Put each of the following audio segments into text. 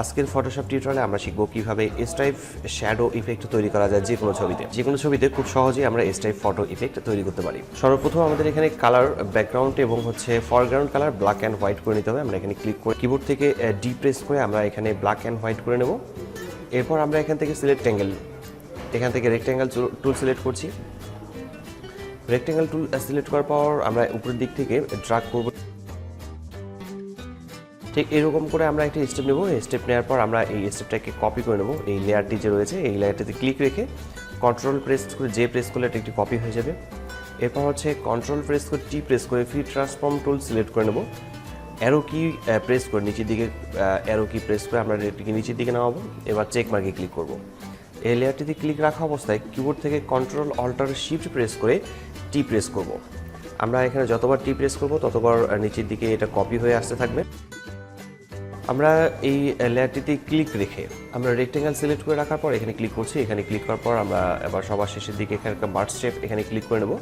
আজকের ফটোশপ টিউটোরিয়ালে আমরা শিখব কিভাবে স্ট্রাইপ শ্যাডো ইফেক্ট তৈরি করা যায় যে কোনো ছবিতে খুব সহজেই আমরা স্ট্রাইপ ফটো ইফেক্ট তৈরি করতে পারি। সর্বপ্রথম আমাদের এখানে কালার ব্যাকগ্রাউন্ড এবং foreground colour black and white করে নিতে হবে। আমরা এখানে ক্লিক করে কিবোর্ড থেকে ডি প্রেস করে আমরা এখানে ব্ল্যাক অ্যান্ড হোয়াইট করে নেব। এরপর আমরা এখান থেকে এখান থেকে রেক্ট্যাঙ্গেল টুল সিলেক্ট করছি। রেক্ট্যাঙ্গেল টুল সিলেক্ট করার পর আমরা উপরের দিক থেকে ড্র্যাগ করব। ঠিক এরকম করে আমরা একটা স্টেপ নেব। স্টেপ নেওয়ার পর আমরা এই স্টেপটাকে কপি করে নেব। এই লেয়ারটি যে রয়েছে এই লেয়ারটিতে ক্লিক রেখে কন্ট্রোল প্রেস করে প্রেস করলে এটা একটি কপি হয়ে যাবে। এরপর কন্ট্রোল প্রেস করে টি প্রেস করে ফ্রি ট্রান্সফর্ম টুল সিলেক্ট করে নেব। অ্যারো কি প্রেস করে নিচের দিকে অ্যারো কি প্রেস করে আমরা এটিকে নিচের দিকে নামাবো। এবার চেক মার্কে ক্লিক করব। এই লেয়ারটিতে ক্লিক রাখা অবস্থায় কিবোর্ড থেকে কন্ট্রোল অল্টার শিফট প্রেস করে টি প্রেস করব। আমরা এখানে যতবার টি প্রেস করব ততবার নিচের দিকে এটা কপি হয়ে আসতে থাকবে। আমরা এই লেয়ারটিতে ক্লিক রেখে আমরা রেক্ট্যাঙ্গেল সিলেক্ট করে রাখার পর এখানে ক্লিক করছি। এখানে ক্লিক করার পর আমরা এবার সবার শেষের দিকে এখানে একটা বার্ড শেপ এখানে ক্লিক করে নেব।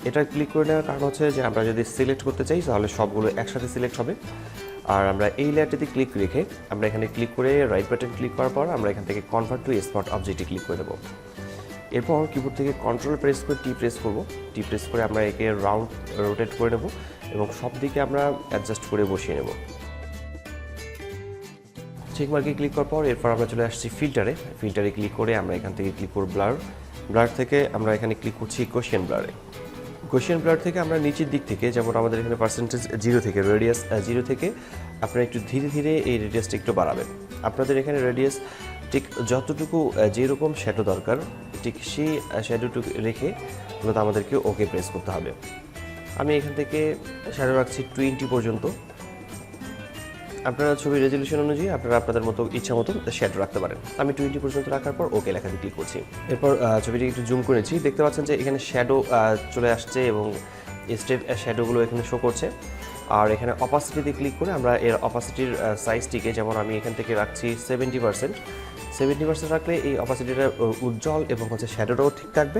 এটা ক্লিক করে নেওয়ার কারণ হচ্ছে যে আমরা যদি সিলেক্ট করতে চাই তাহলে সবগুলো একসাথে সিলেক্ট হবে। আর আমরা এই লেয়ারটিতে ক্লিক রেখে আমরা এখানে ক্লিক করে রাইট বাটন ক্লিক করার পর আমরা এখান থেকে কনভার্ট টু স্পট অবজেক্টে ক্লিক করে দেবো। এরপর কিবোর্ড থেকে কন্ট্রোল প্রেস করে টি প্রেস করব। টি প্রেস করে আমরা একে রাউন্ড রোটেট করে নেব এবং সব দিকে আমরা অ্যাডজাস্ট করে বসিয়ে নেব। চেক মার্কে ক্লিক করার পর এরপর আমরা চলে আসছি ফিল্টারে ক্লিক করে আমরা এখান থেকে ক্লিক করব ব্লার থেকে আমরা এখানে ক্লিক করছি কোশ্চেন ব্লার থেকে আমরা নিচের দিক থেকে যেমন আমাদের এখানে পার্সেন্টেজ 0 থেকে রেডিয়াস 0 থেকে আপনারা একটু ধীরে ধীরে এই রেডিয়াসটা একটু বাড়াবেন। আপনাদের এখানে রেডিয়াস ঠিক যতটুকু যেরকম শ্যাডো দরকার ঠিক সেই শ্যাডোটুকু রেখে মূলত আমাদেরকে ওকে প্রেস করতে হবে। আমি এখান থেকে শ্যাডো রাখছি 20 পর্যন্ত। আপনারা ছবির রেজলিউশন অনুযায়ী আপনারা আপনাদের মতো ইচ্ছা মতো শ্যাডো রাখতে পারেন। আমি 20 পর্যন্ত রাখার পর ওকে লেখাতে ক্লিক করছি। এরপর ছবিটি একটু জুম করেছি, দেখতে পাচ্ছেন যে এখানে শ্যাডো চলে আসছে এবং স্টেপ শ্যাডোগুলো এখানে শো করছে। আর এখানে অপাসিটিতে ক্লিক করে আমরা এর অপাসিটির সাইজটিকে যেমন আমি এখান থেকে রাখছি 70% রাখলে এই অপাসিটিটা উজ্জ্বল এবং শ্যাডোটাও ঠিক থাকবে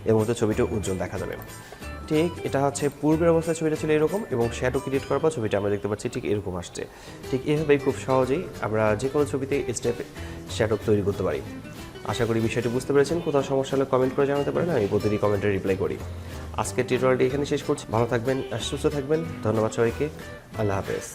এবং ছবিটাও উজ্জ্বল দেখা যাবে। ঠিক এটা পূর্বের অবস্থায় ছবিটা ছিল এরকম এবং শ্যাডো ক্রিয়েট করার পর ছবিটা আমরা দেখতে পাচ্ছি ঠিক এরকম আসছে। ঠিক এভাবেই খুব সহজেই আমরা যে কোনো ছবিতে স্টেপ শ্যাডো তৈরি করতে পারি। আশা করি বিষয়টি বুঝতে পেরেছেন। কোথাও সমস্যা হলে কমেন্ট করে জানাতে পারেন, আমি প্রতিটি কমেন্টে রিপ্লাই করি। আজকের টিউটোরিয়ালটি এখানে শেষ করছি। ভালো থাকবেন, সুস্থ থাকবেন। ধন্যবাদ সবাইকে। আল্লাহ হাফেজ।